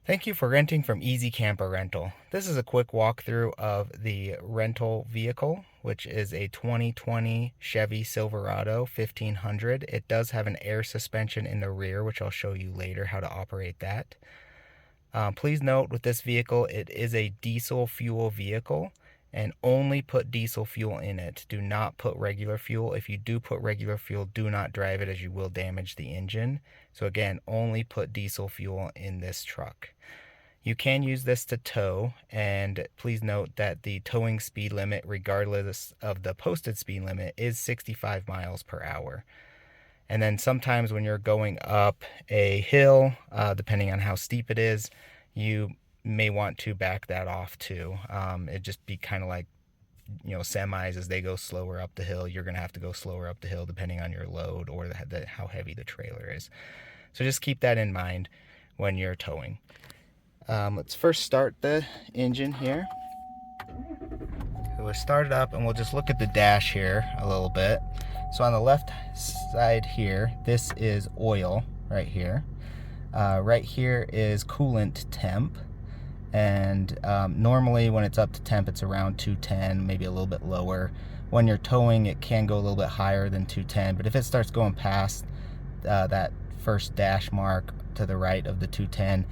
Thank you for renting from Easy Camper Rental. This is a quick walkthrough of the rental vehicle, which is a 2020 Chevy Silverado 1500. It does have an air suspension in the rear, which I'll show you later how to operate that. Please note with this vehicle, it is a diesel fuel vehicle, and only put diesel fuel in it. Do not put regular fuel. If you do put regular fuel, do not drive it, as you will damage the engine. So again, only put diesel fuel in this truck. You can use this to tow, and please note that the towing speed limit, regardless of the posted speed limit, is 65 miles per hour. And then sometimes when you're going up a hill, depending on how steep it is, you may want to back that off too. It'd just be kind of like, semis, as they go slower up the hill, you're going to have to go slower up the hill depending on your load or how heavy the trailer is. So just keep that in mind when you're towing. Let's first start the engine here. So we'll start it up and we'll just look at the dash here a little bit. So on the left side here, this is oil right here. Right here is coolant temp. And normally when it's up to temp, it's around 210, maybe a little bit lower. When you're towing, it can go a little bit higher than 210, but if it starts going past that first dash mark to the right of the 210,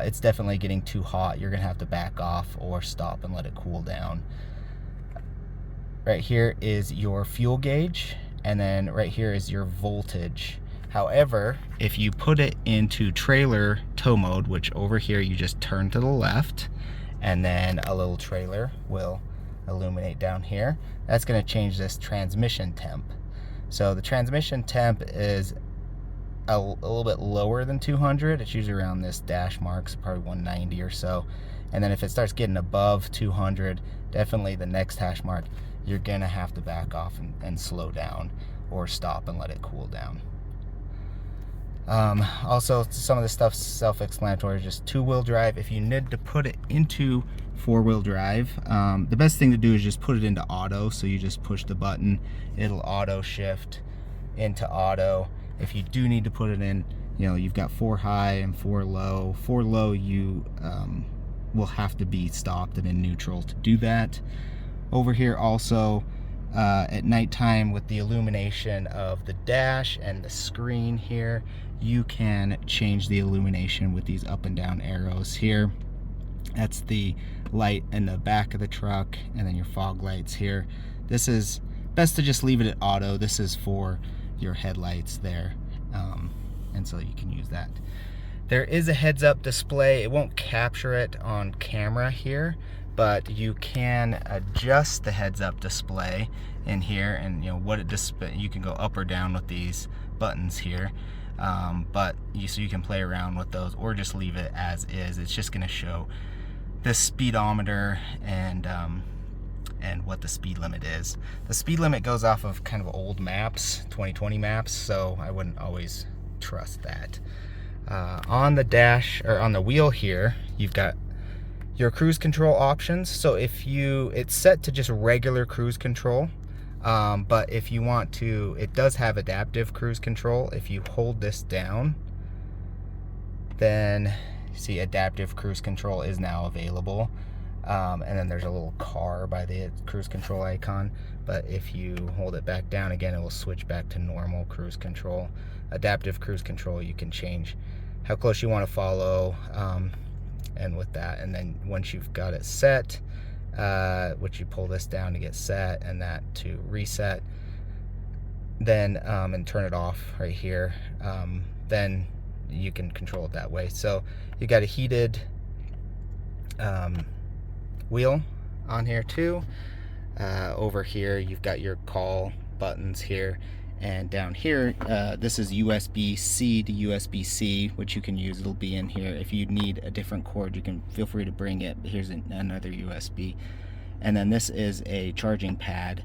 it's definitely getting too hot. You're gonna have to back off or stop and let it cool down. Right here is your fuel gauge, and then right here is your voltage. However, if you put it into trailer tow mode, which over here you just turn to the left, and then a little trailer will illuminate down here, that's going to change this transmission temp. So the transmission temp is a little bit lower than 200. It's usually around this dash marks, probably 190 or so. And then if it starts getting above 200, definitely the next hash mark, you're going to have to back off and slow down or stop and let it cool down. Also, some of the stuff's self-explanatory, just two-wheel drive. If you need to put it into four-wheel drive, the best thing to do is just put it into auto. So you just push the button, it'll auto shift into auto. If you do need to put it in, you've got 4 high and 4 low. 4 low, you will have to be stopped and in neutral to do that. Over here also, at nighttime, with the illumination of the dash and the screen here, you can change the illumination with these up and down arrows here. That's the light in the back of the truck, and then your fog lights here. This is best to just leave it at auto. This is for your headlights there, and so you can use that. There is a heads-up display. It won't capture it on camera here, but you can adjust the heads-up display in here, and you can go up or down with these buttons here. So you can play around with those or just leave it as is. It's just going to show the speedometer and what the speed limit is. The speed limit goes off of kind of old maps, 2020 maps, so I wouldn't always trust that. On the dash, or on the wheel here, you've got your cruise control options. So it's set to just regular cruise control. But if you want to, it does have adaptive cruise control. If you hold this down, then you see adaptive cruise control is now available. And then there's a little car by the cruise control icon. But if you hold it back down again, it will switch back to normal cruise control. Adaptive cruise control, you can change how close you want to follow, and with that. And then once you've got it set, which you pull this down to get set and that to reset, then and turn it off right here, then you can control it that way. So you got a heated wheel on here too. Over here you've got your call buttons here, and down here this is USB-C to USB-C, which you can use. It'll be in here. If you need a different cord, you can feel free to bring it. Here's another USB. And then this is a charging pad,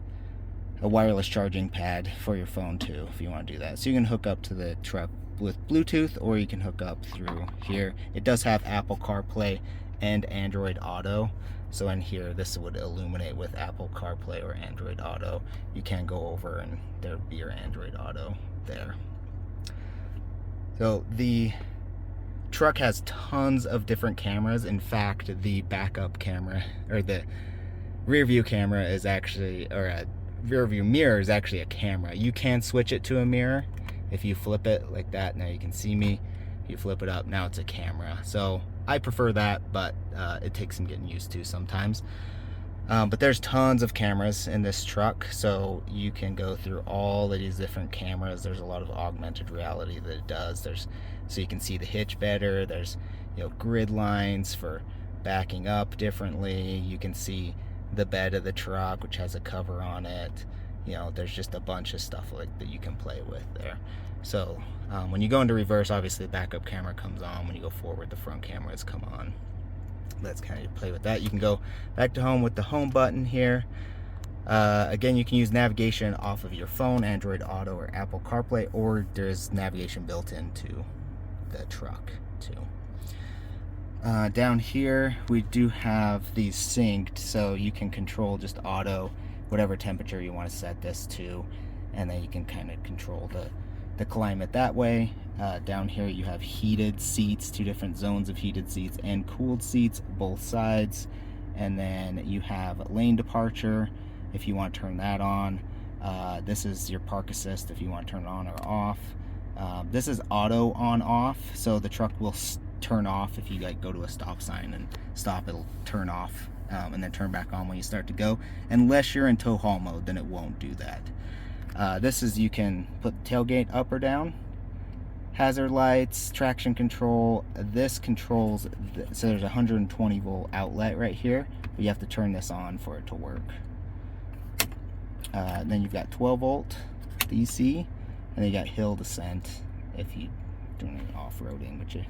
a wireless charging pad for your phone too, if you want to do that. So you can hook up to the truck with Bluetooth, or you can hook up through here. It does have Apple CarPlay and Android Auto. So in here, this would illuminate with Apple CarPlay or Android Auto. You can go over and there would be your Android Auto there. So the truck has tons of different cameras. In fact, the backup camera, or the rear view camera is actually, or a rear view mirror is actually a camera. You can switch it to a mirror if you flip it like that. Now you can see me. You flip it up, now it's a camera. So I prefer that, but it takes some getting used to sometimes. But there's tons of cameras in this truck, so you can go through all of these different cameras. There's a lot of augmented reality that it does. So you can see the hitch better. There's, you know, grid lines for backing up differently. You can see the bed of the truck, which has a cover on it. You know, there's just a bunch of stuff like that you can play with there. So when you go into reverse, obviously the backup camera comes on. When you go forward, the front cameras come on. Let's kind of play with that. You can go back to home with the home button here. Again, you can use navigation off of your phone, Android Auto or Apple CarPlay, or there's navigation built into the truck too. Down here we do have these synced, so you can control just auto, whatever temperature you want to set this to, and then you can kind of control the climate that way. Down here you have heated seats, 2 different zones of heated seats and cooled seats, both sides. And then you have lane departure if you want to turn that on. This is your park assist if you want to turn it on or off. This is auto on off, so the truck will turn off if you like go to a stop sign and stop. It'll turn off and then turn back on when you start to go. Unless you're in tow haul mode, then it won't do that. This is, you can put the tailgate up or down, hazard lights, traction control. This controls, so there's a 120 volt outlet right here. But you have to turn this on for it to work. Then you've got 12 volt DC, and then you got hill descent if you're doing any off-roading, which you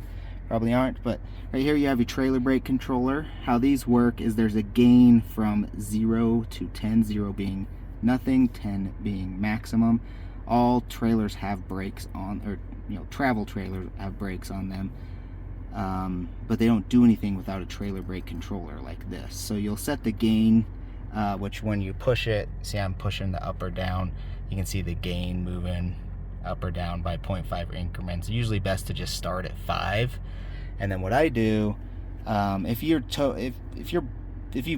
probably aren't. But right here you have your trailer brake controller. How these work is there's a gain from 0 to 10, 0 being nothing, 10 being maximum. All trailers have brakes on, or travel trailers have brakes on them, but they don't do anything without a trailer brake controller like this. So you'll set the gain, which when you push it, see I'm pushing the up or down, you can see the gain moving up or down by 0.5 increments. Usually best to just start at 5. And then what I do, if you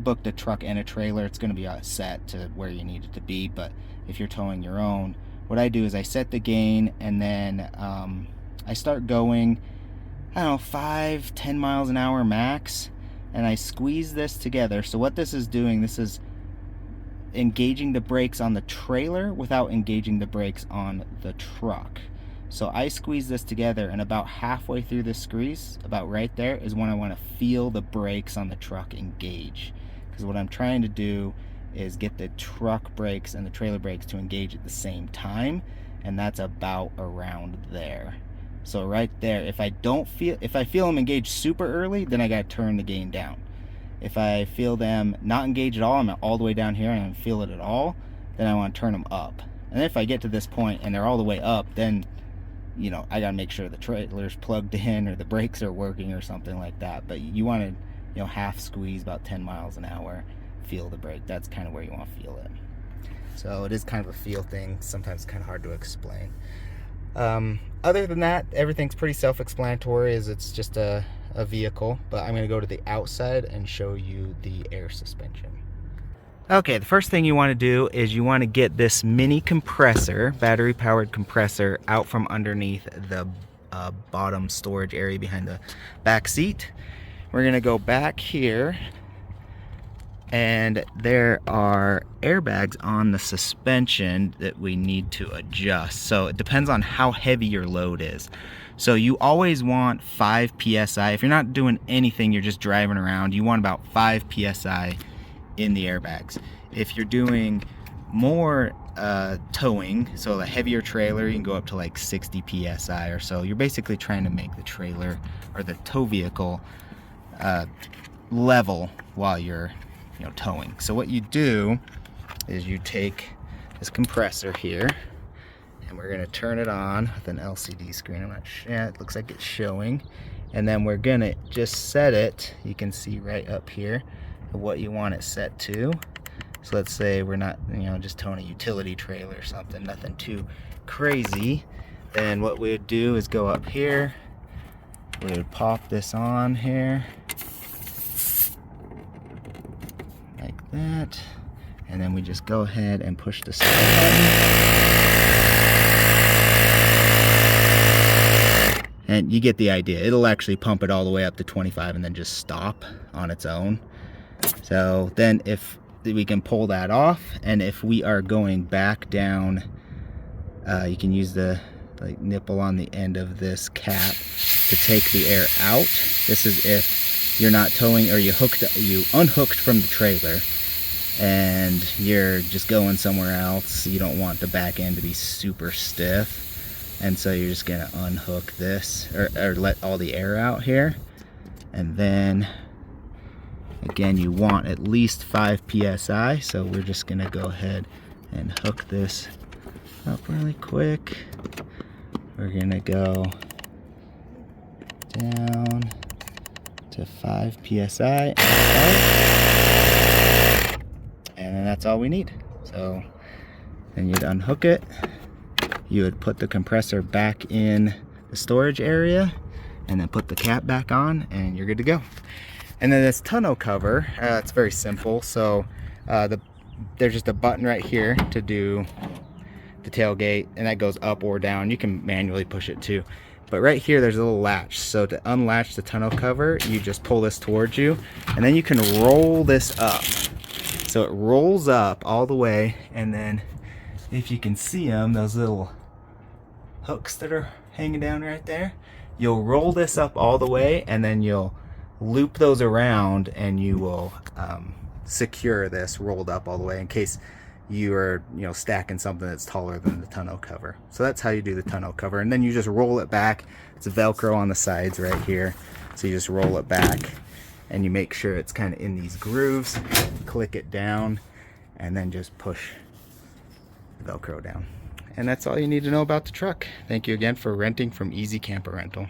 booked a truck and a trailer, it's going to be set to where you need it to be. But if you're towing your own, what I do is I set the gain, and then I start going, I don't know, 5-10 miles an hour max, and I squeeze this together. So what this is doing, this is engaging the brakes on the trailer without engaging the brakes on the truck. So I squeeze this together, and about halfway through the squeeze, about right there, is when I want to feel the brakes on the truck engage. Because what I'm trying to do is get the truck brakes and the trailer brakes to engage at the same time, and that's about around there. So right there, if I feel them engage super early, then I got to turn the gain down. If I feel them not engage at all, I'm all the way down here and I don't feel it at all, then I want to turn them up. And if I get to this point and they're all the way up, then I gotta make sure the trailer's plugged in or the brakes are working or something like that. But you want to half squeeze about 10 miles an hour, feel the brake. That's kind of where you want to feel it. So it is kind of a feel thing, sometimes kind of hard to explain. Other than that, everything's pretty self-explanatory, as it's just a vehicle. But I'm going to go to the outside and show you the air suspension. Okay, the first thing you want to do is you want to get this mini compressor, battery powered compressor, out from underneath the bottom storage area behind the back seat. We're going to go back here, and there are airbags on the suspension that we need to adjust. So it depends on how heavy your load is. So you always want 5 psi. If you're not doing anything, you're just driving around, you want about 5 psi in the airbags. If you're doing more towing, so a heavier trailer, you can go up to like 60 psi or so. You're basically trying to make the trailer or the tow vehicle level while you're towing. So what you do is you take this compressor here, and we're going to turn it on with an LCD screen. I'm not sure, it looks like it's showing. And then we're gonna just set it, you can see right up here what you want it set to. So let's say we're not, just towing a utility trailer or something, nothing too crazy. Then what we would do is go up here, we would pop this on here, like that. And then we just go ahead and push the start button. And you get the idea. It'll actually pump it all the way up to 25 and then just stop on its own. So then if we can pull that off, and if we are going back down, you can use the nipple on the end of this cap to take the air out. This is if you're not towing, or you unhooked from the trailer and you're just going somewhere else. You don't want the back end to be super stiff, and so you're just gonna unhook this, or let all the air out here. And then again, you want at least 5 psi, so we're just gonna go ahead and hook this up really quick. We're gonna go down to 5 psi, and then that's all we need. So then you'd unhook it, you would put the compressor back in the storage area, and then put the cap back on, and you're good to go. And then this tonneau cover, it's very simple. So there's just a button right here to do the tailgate, and that goes up or down. You can manually push it too. But right here, there's a little latch. So to unlatch the tonneau cover, you just pull this towards you, and then you can roll this up. So it rolls up all the way, and then if you can see them, those little hooks that are hanging down right there, you'll roll this up all the way, and then you'll loop those around, and you will secure this rolled up all the way in case you are stacking something that's taller than the tonneau cover. So that's how you do the tonneau cover. And then you just roll it back. It's a Velcro on the sides right here, so you just roll it back, and you make sure it's kind of in these grooves, click it down, and then just push the Velcro down. And that's all you need to know about the truck. Thank you again for renting from Easy Camper Rental.